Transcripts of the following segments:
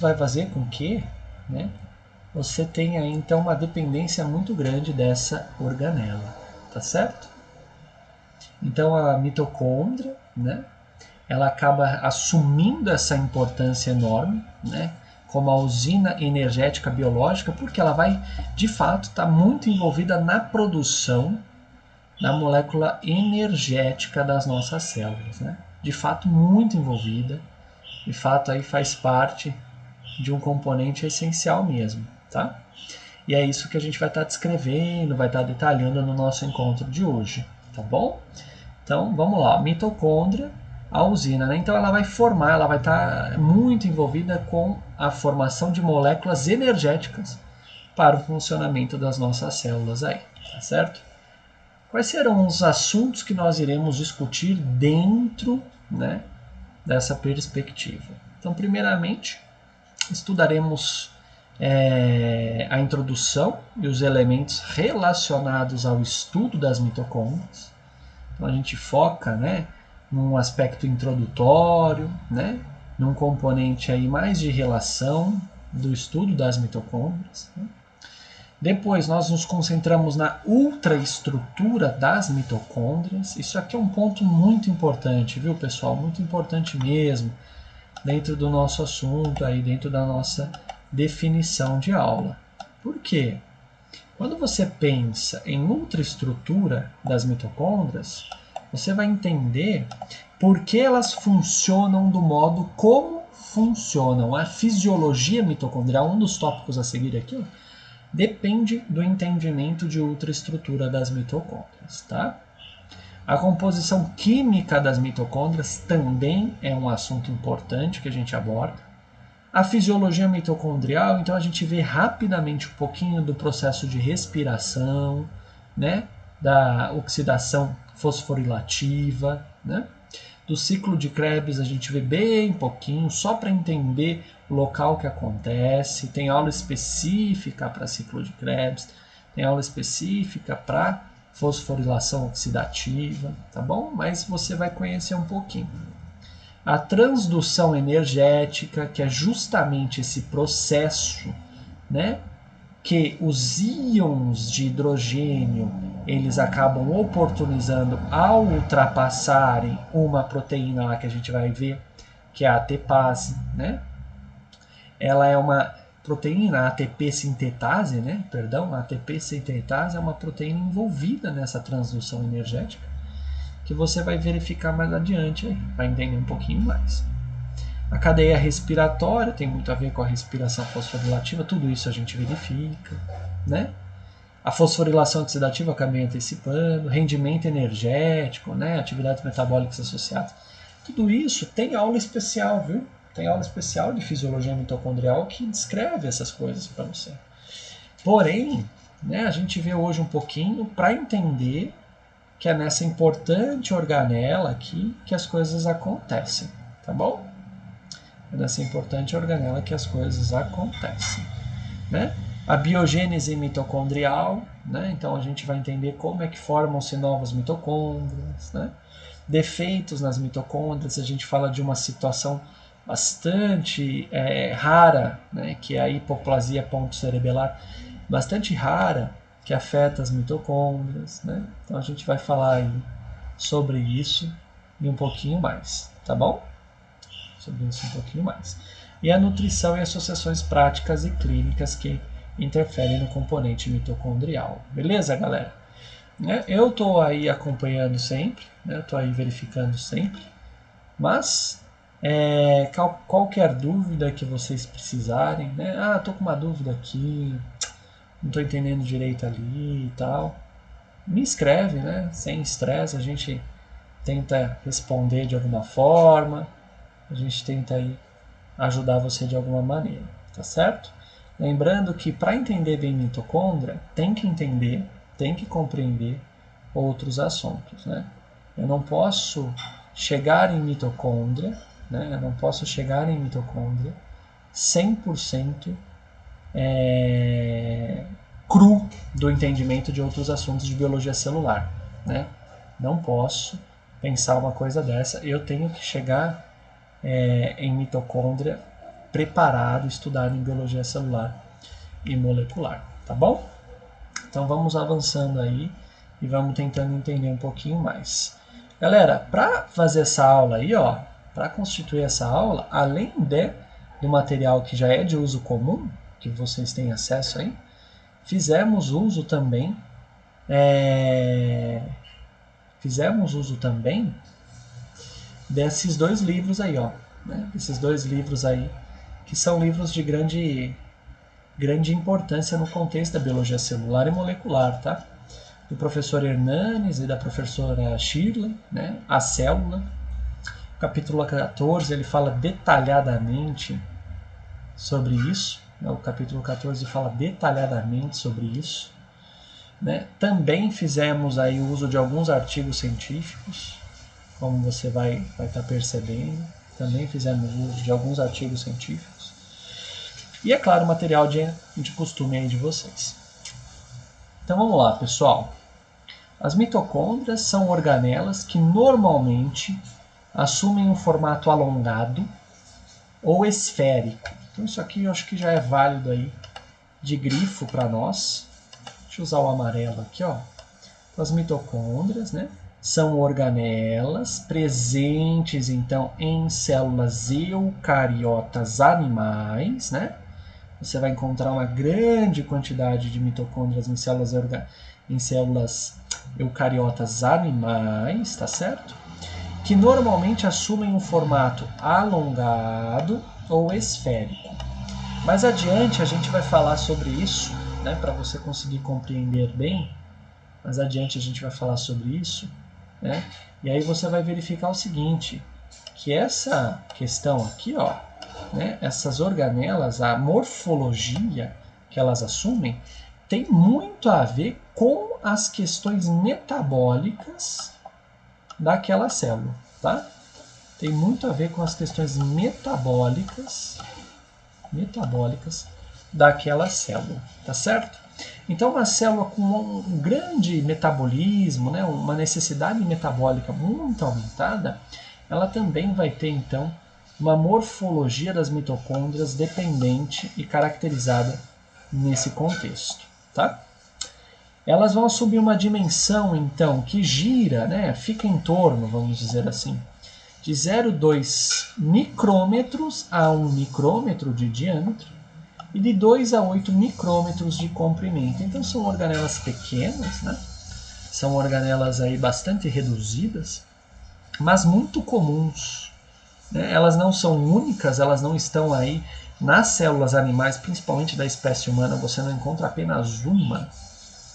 vai fazer com que, né, você tenha então uma dependência muito grande dessa organela, tá certo? Então a mitocôndria, né, ela acaba assumindo essa importância enorme, né, como a usina energética biológica, porque ela vai, de fato, estar muito envolvida na produção da molécula energética das nossas células, né? De fato, muito envolvida, de fato aí faz parte de um componente essencial mesmo, tá? E é isso que a gente vai estar descrevendo, vai estar detalhando no nosso encontro de hoje, tá bom? Então, vamos lá, mitocôndria, a usina, né? Então ela vai formar, ela vai estar muito envolvida com a formação de moléculas energéticas para o funcionamento das nossas células aí, tá certo? Quais serão os assuntos que nós iremos discutir dentro, né, dessa perspectiva? Então, primeiramente, estudaremos a introdução e os elementos relacionados ao estudo das mitocôndrias. Então, a gente foca, né, num aspecto introdutório, né, num componente aí mais de relação do estudo das mitocôndrias, né? Depois nós nos concentramos na ultraestrutura das mitocôndrias. Isso aqui é um ponto muito importante, viu, pessoal? Muito importante mesmo, dentro do nosso assunto, aí dentro da nossa definição de aula. Por quê? Quando você pensa em ultraestrutura das mitocôndrias, você vai entender por que elas funcionam do modo como funcionam. A fisiologia mitocondrial, um dos tópicos a seguir aqui, ó, depende do entendimento de ultraestrutura das mitocôndrias, tá? A composição química das mitocôndrias também é um assunto importante que a gente aborda. A fisiologia mitocondrial, então a gente vê rapidamente um pouquinho do processo de respiração, né? Da oxidação fosforilativa, né? Do ciclo de Krebs a gente vê bem pouquinho, só para entender o local que acontece. Tem aula específica para ciclo de Krebs, tem aula específica para fosforilação oxidativa, tá bom? Mas você vai conhecer um pouquinho. A transdução energética, que é justamente esse processo, né, que os íons de hidrogênio eles acabam oportunizando ao ultrapassarem uma proteína lá que a gente vai ver, que é a ATPase, né? Ela é uma proteína, a ATP sintetase, né? Perdão, a ATP sintetase é uma proteína envolvida nessa transdução energética, que você vai verificar mais adiante aí, vai entender um pouquinho mais. A cadeia respiratória tem muito a ver com a respiração fosforilativa, tudo isso a gente verifica, né? A fosforilação oxidativa, acabei antecipando, rendimento energético, né? Atividades metabólicas associadas. Tudo isso tem aula especial, viu? Tem aula especial de fisiologia mitocondrial que descreve essas coisas para você. Porém, né, a gente vê hoje um pouquinho para entender que é nessa importante organela aqui que as coisas acontecem, tá bom? É nessa importante organela que as coisas acontecem, né? A biogênese mitocondrial, né? Então a gente vai entender como é que formam-se novas mitocôndrias, né? Defeitos nas mitocôndrias, a gente fala de uma situação bastante rara, né? Que é a hipoplasia pontocerebelar, bastante rara, que afeta as mitocôndrias, né? Então a gente vai falar aí sobre isso e um pouquinho mais, tá bom? Sobre isso um pouquinho mais. E a nutrição e associações práticas e clínicas que interferem no componente mitocondrial. Beleza, galera? Eu estou aí acompanhando sempre, né? Estou aí verificando sempre, mas qualquer dúvida que vocês precisarem, né? Ah, estou com uma dúvida aqui, não estou entendendo direito ali e tal, me escreve, né? Sem estresse, a gente tenta responder de alguma forma, a gente tenta aí ajudar você de alguma maneira, tá certo? Lembrando que para entender bem mitocôndria, tem que entender, tem que compreender outros assuntos, né? Eu não posso chegar em mitocôndria, né? Eu não posso chegar em mitocôndria 100% cru do entendimento de outros assuntos de biologia celular, né? Não posso pensar uma coisa dessa. Eu tenho que chegar em mitocôndria preparado, estudado em biologia celular e molecular, tá bom? Então vamos avançando aí e vamos tentando entender um pouquinho mais. Galera, para fazer essa aula aí, ó, para constituir essa aula, além do material que já é de uso comum, que vocês têm acesso aí, fizemos uso também desses dois livros aí, ó, né? Esses dois livros aí, que são livros de grande importância no contexto da biologia celular e molecular, tá? Do professor Hernanes e da professora Shirley, né? A Célula. O capítulo 14, ele fala detalhadamente sobre isso, né? O capítulo 14 fala detalhadamente sobre isso, né? Também fizemos aí o uso de alguns artigos científicos, como você vai estar percebendo. Também fizemos uso de alguns artigos científicos. E, é claro, material de costume aí de vocês. Então vamos lá, pessoal. As mitocôndrias são organelas que normalmente assumem um formato alongado ou esférico. Então isso aqui eu acho que já é válido aí de grifo para nós. Deixa eu usar o amarelo aqui, ó. Então, as mitocôndrias, né, são organelas presentes então em células eucariotas animais, né? Você vai encontrar uma grande quantidade de mitocôndrias em células eucariotas animais, tá certo? Que normalmente assumem um formato alongado ou esférico. Mais adiante a gente vai falar sobre isso, né, para você conseguir compreender bem. Mais adiante a gente vai falar sobre isso, né? E aí você vai verificar o seguinte, que essa questão aqui, ó, né, essas organelas, a morfologia que elas assumem, tem muito a ver com as questões metabólicas daquela célula, tá? Tem muito a ver com as questões metabólicas daquela célula, tá certo? Então, uma célula com um grande metabolismo, né, uma necessidade metabólica muito aumentada, ela também vai ter, então, uma morfologia das mitocôndrias dependente e caracterizada nesse contexto, tá? Elas vão assumir uma dimensão, então, que gira, né, fica em torno, vamos dizer assim, de 0,2 micrômetros a 1 micrômetro de diâmetro e de 2 a 8 micrômetros de comprimento. Então são organelas pequenas, né? São organelas aí bastante reduzidas, mas muito comuns, né? Elas não são únicas, elas não estão aí nas células animais, principalmente da espécie humana, você não encontra apenas uma,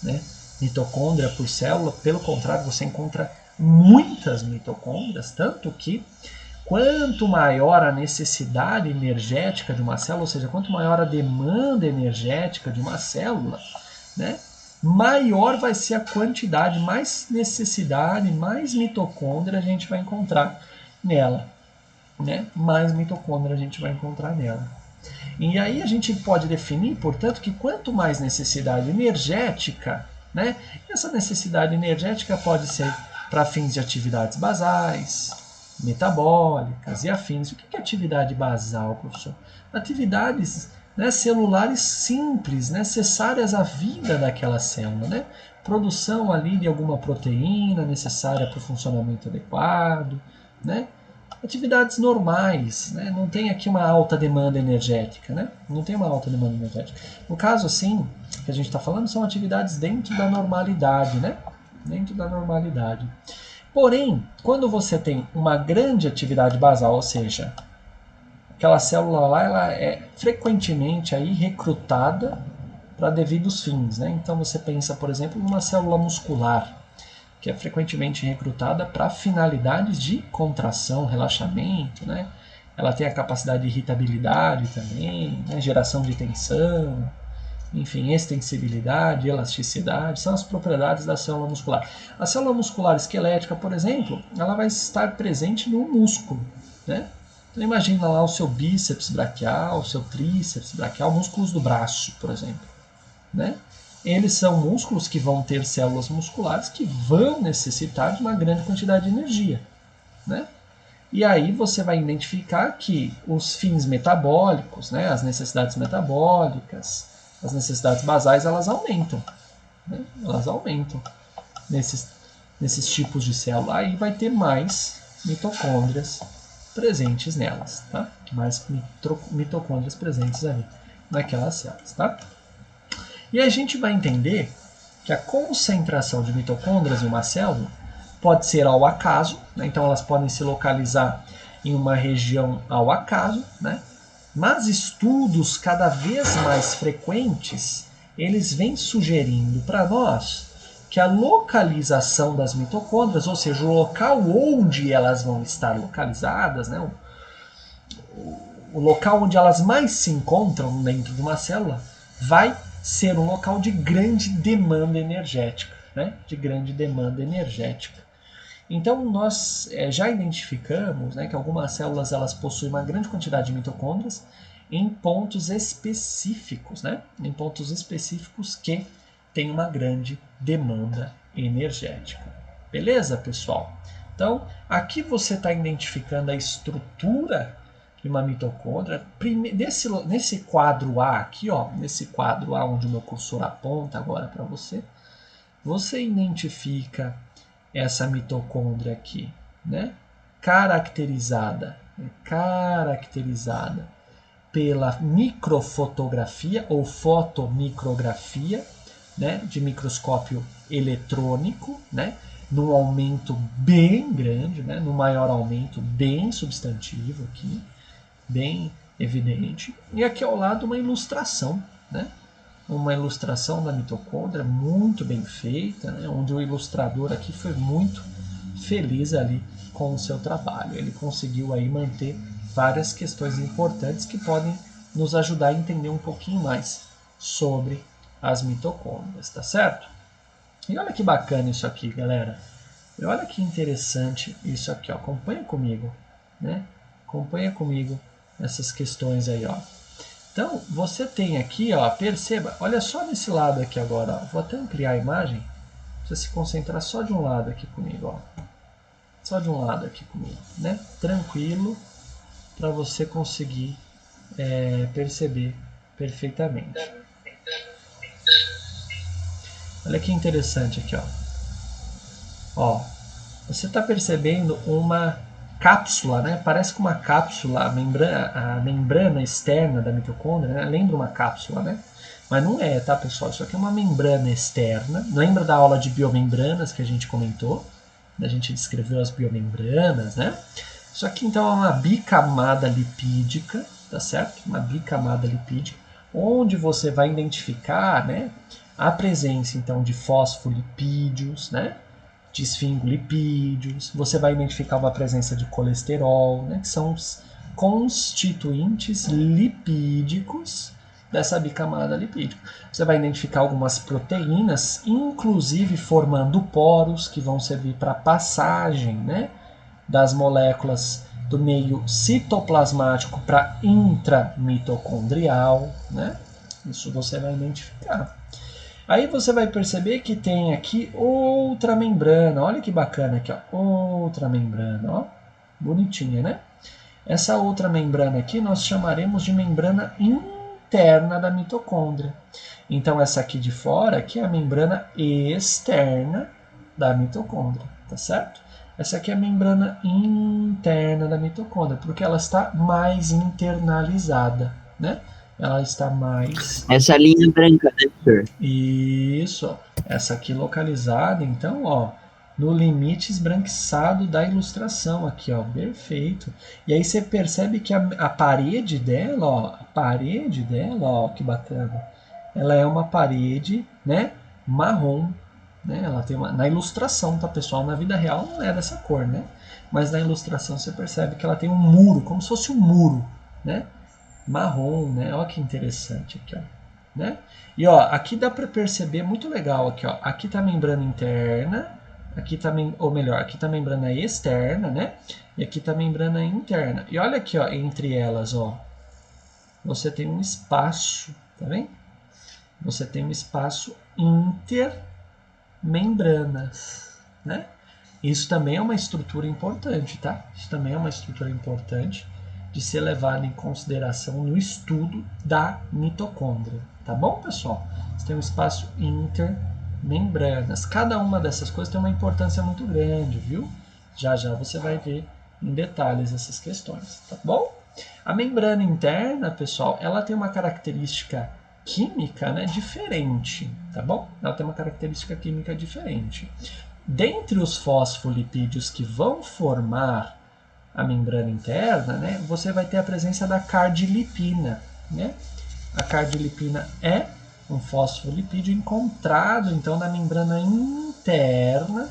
né, mitocôndria por célula, pelo contrário, você encontra muitas mitocôndrias, tanto que quanto maior a necessidade energética de uma célula, ou seja, quanto maior a demanda energética de uma célula, né, maior vai ser a quantidade, mais necessidade, mais mitocôndria a gente vai encontrar nela, né? Mais mitocôndria a gente vai encontrar nela. E aí a gente pode definir, portanto, que quanto mais necessidade energética, né, essa necessidade energética pode ser para fins de atividades basais, metabólicas e afins. O que é atividade basal, professor? Atividades, né, celulares simples, necessárias à vida daquela célula, né? Produção ali de alguma proteína necessária para o funcionamento adequado, né? Atividades normais, né? Não tem aqui uma alta demanda energética, né? Não tem uma alta demanda energética. No caso, assim, que a gente está falando, são atividades dentro da normalidade, né? Dentro da normalidade. Porém, quando você tem uma grande atividade basal, ou seja, aquela célula lá, ela é frequentemente aí recrutada para devidos fins, né? Então você pensa, por exemplo, numa célula muscular, que é frequentemente recrutada para finalidades de contração, relaxamento, né? Ela tem a capacidade de irritabilidade também, né? Geração de tensão, enfim, extensibilidade, elasticidade, são as propriedades da célula muscular. A célula muscular esquelética, por exemplo, ela vai estar presente no músculo, né? Então imagina lá o seu bíceps braquial, o seu tríceps braquial, músculos do braço, por exemplo, né? Eles são músculos que vão ter células musculares que vão necessitar de uma grande quantidade de energia, né? E aí você vai identificar que os fins metabólicos, né, as necessidades metabólicas, as necessidades basais, elas aumentam. Né? Elas aumentam nesses tipos de célula. Aí vai ter mais mitocôndrias presentes nelas, tá? Mais mitocôndrias presentes ali naquelas células, tá? E a gente vai entender que a concentração de mitocôndrias em uma célula pode ser ao acaso, né? Então elas podem se localizar em uma região ao acaso, né? Mas estudos cada vez mais frequentes, eles vêm sugerindo para nós que a localização das mitocôndrias, ou seja, o local onde elas vão estar localizadas, né? O local onde elas mais se encontram dentro de uma célula, vai ser um local de grande demanda energética, né? De grande demanda energética. Então nós já identificamos, né, que algumas células elas possuem uma grande quantidade de mitocôndrias em pontos específicos, né? Em pontos específicos que tem uma grande demanda energética. Beleza, pessoal? Então aqui você está identificando a estrutura de uma mitocôndria. Nesse quadro A aqui, ó, nesse quadro A onde o meu cursor aponta agora para você, você identifica essa mitocôndria aqui, né? Caracterizada pela microfotografia ou fotomicrografia, né? De microscópio eletrônico, né? Num aumento bem grande, né? No maior aumento bem substantivo aqui, bem evidente. E aqui ao lado uma ilustração, né? Uma ilustração da mitocôndria muito bem feita, né? Onde o ilustrador aqui foi muito feliz ali com o seu trabalho. Ele conseguiu aí manter várias questões importantes que podem nos ajudar a entender um pouquinho mais sobre as mitocôndrias, tá certo? E olha que bacana isso aqui, galera. E olha que interessante isso aqui, ó. Acompanha comigo, né? Acompanha comigo essas questões aí, ó. Então, você tem aqui, ó, perceba, olha só nesse lado aqui agora, ó. Vou até ampliar a imagem, para você se concentrar só de um lado aqui comigo, ó. Só de um lado aqui comigo, né? Tranquilo, para você conseguir perceber perfeitamente. Olha que interessante aqui, ó. Ó, você está percebendo uma cápsula, né? Parece com uma cápsula, a membrana externa da mitocôndria, né? Lembra uma cápsula, né? Mas não é, tá, pessoal? Isso aqui é uma membrana externa. Lembra da aula de biomembranas que a gente comentou? A gente descreveu as biomembranas, né? Isso aqui, então, é uma bicamada lipídica, tá certo? Uma bicamada lipídica, onde você vai identificar, né, a presença, então, de fosfolipídios, né? De esfingolipídios, você vai identificar uma presença de colesterol, né, que são os constituintes lipídicos dessa bicamada lipídica. Você vai identificar algumas proteínas, inclusive formando poros que vão servir para a passagem, né, das moléculas do meio citoplasmático para intramitocondrial, né? Isso você vai identificar. Aí você vai perceber que tem aqui outra membrana. Olha que bacana aqui, ó. Outra membrana, ó. Bonitinha, né? Essa outra membrana aqui nós chamaremos de membrana interna da mitocôndria. Então essa aqui de fora aqui é a membrana externa da mitocôndria, tá certo? Essa aqui é a membrana interna da mitocôndria, porque ela está mais internalizada, né? Ela está mais... Essa linha branca, né, professor? Isso, essa aqui localizada, então, ó, no limite esbranquiçado da ilustração aqui, ó, perfeito. E aí você percebe que a parede dela, ó, que bacana, ela é uma parede, né, marrom, né? Ela tem na ilustração, tá, pessoal? Na vida real não é dessa cor, né? Mas na ilustração você percebe que ela tem um muro, como se fosse um muro, né? Marrom, né? Olha que interessante aqui, ó, né? E ó, aqui dá para perceber muito legal aqui, ó. Aqui tá a membrana interna, aqui tá, ou melhor, aqui tá a membrana externa, né? E aqui tá a membrana interna. E olha aqui, ó, entre elas, ó, você tem um espaço, tá vendo? Você tem um espaço intermembranas, né? Isso também é uma estrutura importante, tá? Isso também é uma estrutura importante de ser levada em consideração no estudo da mitocôndria, tá bom, pessoal? Você tem um espaço intermembranas. Cada uma dessas coisas tem uma importância muito grande, viu? Já já você vai ver em detalhes essas questões, tá bom? A membrana interna, pessoal, ela tem uma característica química, né, diferente, tá bom? Ela tem uma característica química diferente. Dentre os fosfolipídios que vão formar a membrana interna, né, você vai ter a presença da cardilipina, né? A cardilipina é um fosfolipídio encontrado, então, na membrana interna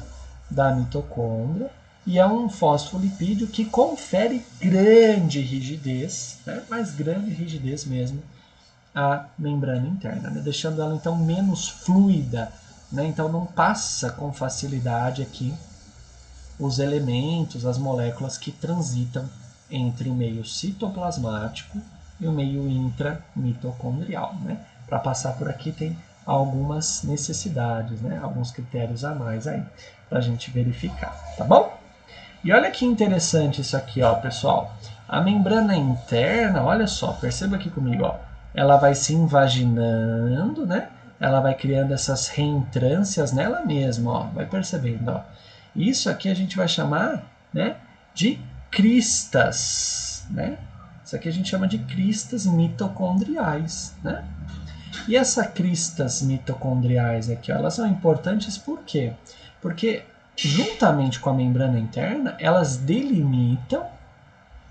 da mitocôndria, e é um fosfolipídio que confere grande rigidez, né, mas grande rigidez mesmo, à membrana interna, né, deixando ela, então, menos fluida, né, então não passa com facilidade aqui os elementos, as moléculas que transitam entre o meio citoplasmático e o meio intramitocondrial, né? Para passar por aqui tem algumas necessidades, né? Alguns critérios a mais aí para a gente verificar, tá bom? E olha que interessante isso aqui, ó, pessoal. A membrana interna, olha só, perceba aqui comigo, ó, ela vai se invaginando, né? Ela vai criando essas reentrâncias nela mesma, ó, vai percebendo, ó. Isso aqui a gente vai chamar, né, de cristas, né? Isso aqui a gente chama de cristas mitocondriais, né? E essas cristas mitocondriais aqui, ó, elas são importantes por quê? Porque juntamente com a membrana interna, elas delimitam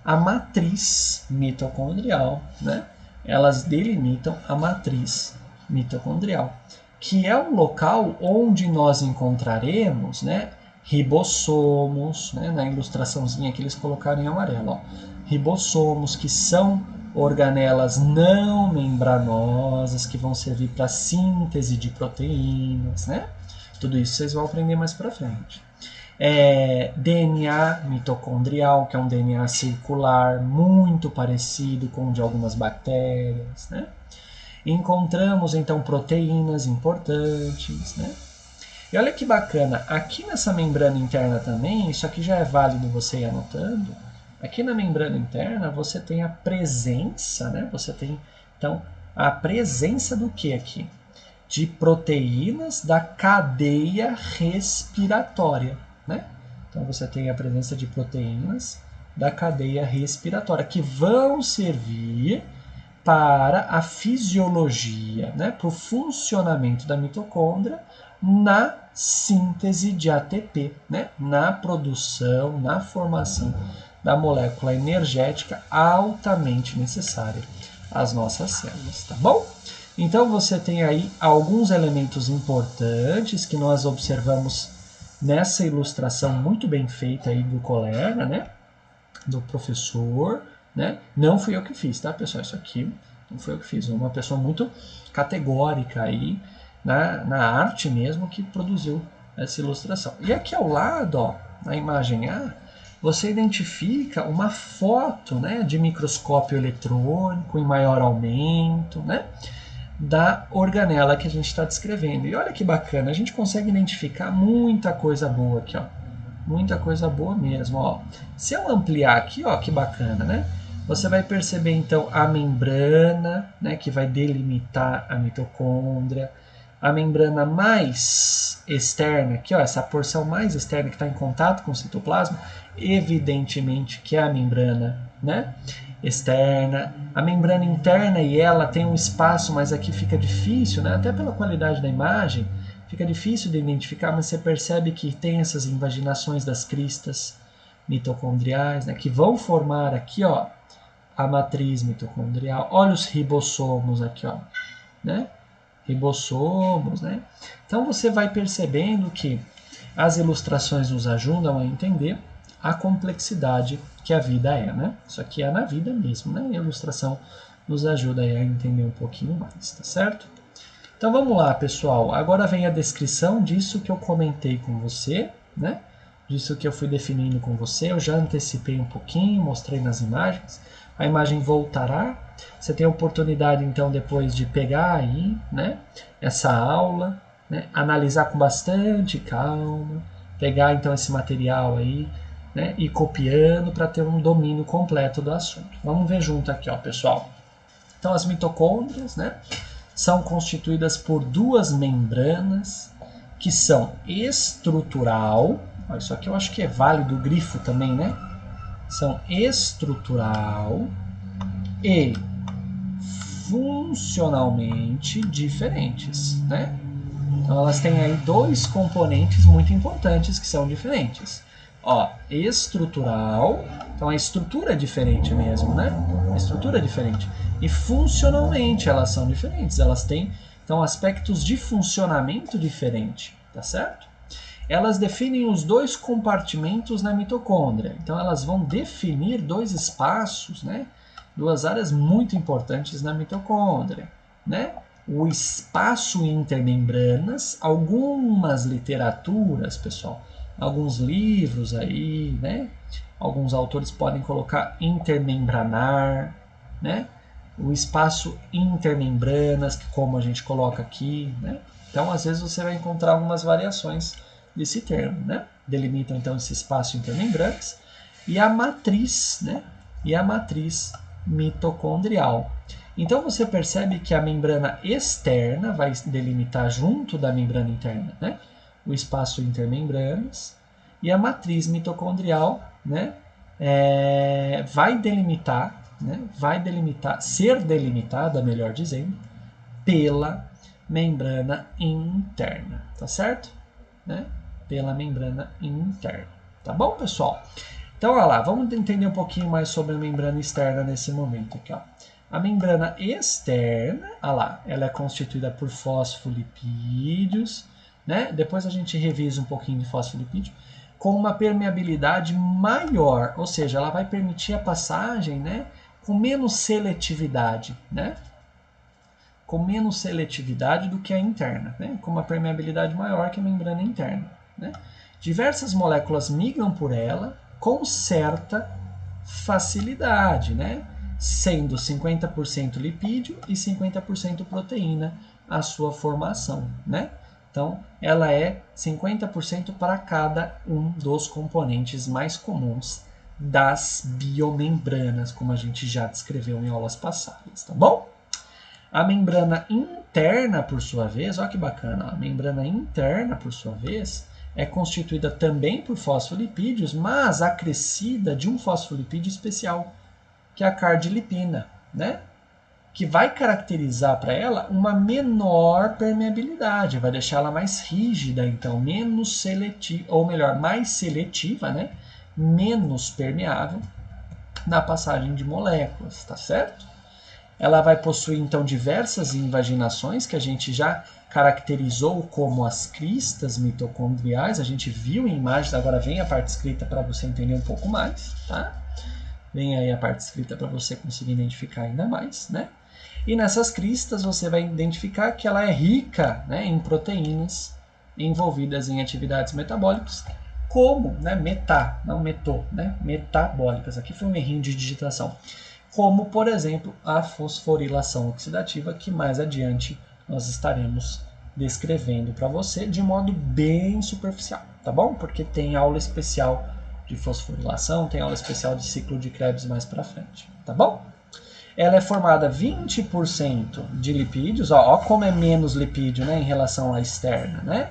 a matriz mitocondrial, né? Elas delimitam a matriz mitocondrial, que é o local onde nós encontraremos, né, ribossomos, né, na ilustraçãozinha que eles colocaram em amarelo, ó, ribossomos, que são organelas não membranosas que vão servir para síntese de proteínas, né? Tudo isso vocês vão aprender mais para frente. DNA mitocondrial, que é um DNA circular, muito parecido com o de algumas bactérias, né? Encontramos então proteínas importantes, né? E olha que bacana, aqui nessa membrana interna também, isso aqui já é válido você ir anotando. Aqui na membrana interna você tem a presença, né? Você tem então a presença do que aqui? De proteínas da cadeia respiratória, né? Então você tem a presença de proteínas da cadeia respiratória que vão servir para a fisiologia, né, para o funcionamento da mitocôndria na síntese de ATP, né, na produção, na formação da molécula energética altamente necessária às nossas células, tá bom? Então você tem aí alguns elementos importantes que nós observamos nessa ilustração muito bem feita aí do colega, né, do professor, né? Não fui eu que fiz, tá, pessoal? Isso aqui não foi eu que fiz. Uma pessoa muito categórica aí na arte mesmo que produziu essa ilustração. E aqui ao lado, ó, na imagem A, você identifica uma foto, né, de microscópio eletrônico em maior aumento, né, da organela que a gente está descrevendo. E olha que bacana, a gente consegue identificar muita coisa boa aqui, ó. Muita coisa boa mesmo, ó. Se eu ampliar aqui, ó, que bacana, né? Você vai perceber então a membrana, né, que vai delimitar a mitocôndria, a membrana mais externa, aqui, ó, essa porção mais externa que está em contato com o citoplasma, evidentemente que é a membrana, né, externa, a membrana interna, e ela tem um espaço, mas aqui fica difícil, né, até pela qualidade da imagem, fica difícil de identificar, mas você percebe que tem essas invaginações das cristas mitocondriais, né, que vão formar aqui, ó, a matriz mitocondrial. Olha os ribossomos aqui, ó, né? Ribossomos, né? Então você vai percebendo que as ilustrações nos ajudam a entender a complexidade que a vida é, né? Isso aqui é na vida mesmo, né? A ilustração nos ajuda a entender um pouquinho mais, tá certo? Então vamos lá, pessoal. Agora vem a descrição disso que eu comentei com você, né? Disso que eu fui definindo com você. Eu já antecipei um pouquinho, mostrei nas imagens. A imagem voltará. Você tem a oportunidade, então, depois de pegar aí, né, essa aula, né, analisar com bastante calma, pegar então esse material aí, né, e copiando para ter um domínio completo do assunto. Vamos ver junto aqui, ó, pessoal. Então as mitocôndrias, né, são constituídas por duas membranas que são estrutural, ó, isso aqui eu acho que é válido o grifo também, né? São estrutural e funcionalmente diferentes, né? Então elas têm aí dois componentes muito importantes que são diferentes. Ó, estrutural, então a estrutura é diferente mesmo, né? A estrutura é diferente. E funcionalmente elas são diferentes, elas têm então aspectos de funcionamento diferente, tá certo? Elas definem os dois compartimentos na mitocôndria. Então elas vão definir dois espaços, né? Duas áreas muito importantes na mitocôndria, né? O espaço intermembranas, algumas literaturas, pessoal, alguns livros aí, né? Alguns autores podem colocar intermembranar, né? O espaço intermembranas, que como a gente coloca aqui, né? Então, às vezes você vai encontrar algumas variações desse termo, né? Delimitam então esse espaço intermembranas e a matriz, né? E a matriz mitocondrial. Então você percebe que a membrana externa vai delimitar junto da membrana interna, né, o espaço intermembranas, e a matriz mitocondrial, né, vai delimitar, ser delimitada, melhor dizendo, pela membrana interna, tá certo? Né? Pela membrana interna, tá bom, pessoal? Então, olha lá, vamos entender um pouquinho mais sobre a membrana externa nesse momento aqui, ó. A membrana externa, olha lá, ela é constituída por fosfolipídios, né? Depois a gente revisa um pouquinho de fosfolipídio, com uma permeabilidade maior, ou seja, ela vai permitir a passagem, né, com menos seletividade, né? Com menos seletividade do que a interna, né? Com uma permeabilidade maior que a membrana interna, né? Diversas moléculas migram por ela com certa facilidade, né? Sendo 50% lipídio e 50% proteína a sua formação, né? Então, ela é 50% para cada um dos componentes mais comuns das biomembranas, como a gente já descreveu em aulas passadas, tá bom? A membrana interna, por sua vez, olha que bacana, a membrana interna, por sua vez, é constituída também por fosfolipídios, mas acrescida de um fosfolipídio especial, que é a cardilipina, né? Que vai caracterizar para ela uma menor permeabilidade, vai deixar ela mais rígida, então menos seletiva, ou melhor, mais seletiva, né? Menos permeável na passagem de moléculas, tá certo? Ela vai possuir então diversas invaginações que a gente já caracterizou como as cristas mitocondriais, a gente viu em imagens, agora vem a parte escrita para você entender um pouco mais, tá? Vem aí a parte escrita para você conseguir identificar ainda mais, né? E nessas cristas você vai identificar que ela é rica, né, em proteínas envolvidas em atividades metabólicas, como, né, metabólicas. Aqui foi um errinho de digitação. Como, por exemplo, a fosforilação oxidativa, que mais adiante nós estaremos descrevendo para você de modo bem superficial, tá bom? Porque tem aula especial de fosforilação, tem aula especial de ciclo de Krebs mais para frente, tá bom? Ela é formada 20% de lipídios, ó como é menos lipídio, né, em relação à externa, né?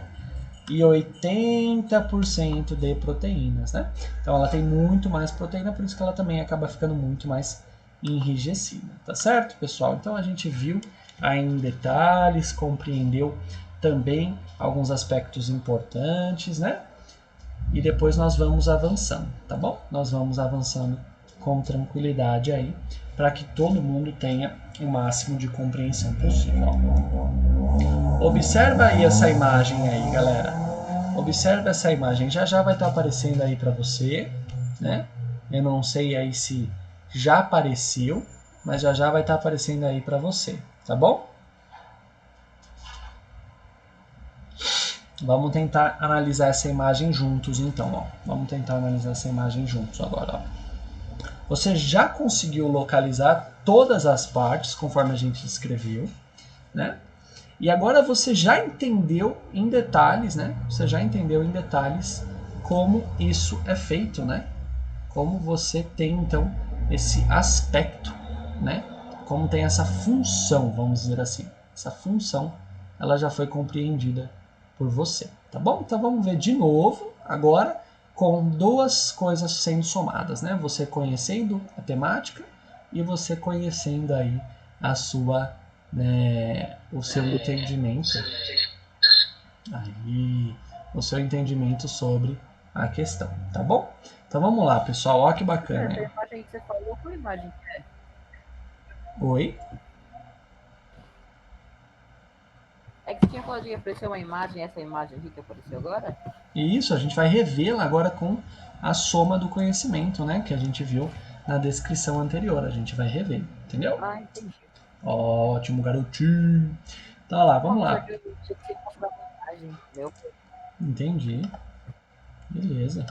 E 80% de proteínas, né? Então ela tem muito mais proteína, por isso que ela também acaba ficando muito mais enrijecida, tá certo, pessoal? Então a gente viu aí em detalhes, compreendeu também alguns aspectos importantes, né? E depois nós vamos avançando, tá bom? Nós vamos avançando com tranquilidade aí, para que todo mundo tenha o máximo de compreensão possível. Observa aí essa imagem aí, galera. Observa essa imagem, já vai estar aparecendo aí para você, né? Eu não sei aí se já apareceu, mas já vai estar aparecendo aí para você, tá bom? Vamos tentar analisar essa imagem juntos, então, ó. Vamos tentar analisar essa imagem juntos agora, ó. Você já conseguiu localizar todas as partes, conforme a gente descreveu, né? E agora você já entendeu em detalhes, né? Você já entendeu em detalhes como isso é feito, né? Como você tem, então, esse aspecto, né? Como tem essa função, vamos dizer assim. Essa função, ela já foi compreendida por você, tá bom? Então vamos ver de novo, agora, com duas coisas sendo somadas, né? Você conhecendo a temática e você conhecendo aí a sua, né, o seu entendimento. Aí, o seu entendimento sobre a questão, tá bom? Então vamos lá, pessoal. Olha que bacana. Essa imagem que você falou, qual imagem que é? Oi? É que você tinha falado que ia aparecer uma imagem, essa imagem aqui que apareceu agora? E isso, a gente vai revê-la agora com a soma do conhecimento, né? Que a gente viu na descrição anterior. A gente vai rever, entendeu? Ah, entendi. Ótimo, garotinho. Tá lá, vamos Nossa, lá. eu tinha que mostrar uma imagem. Meu. Entendi. Beleza.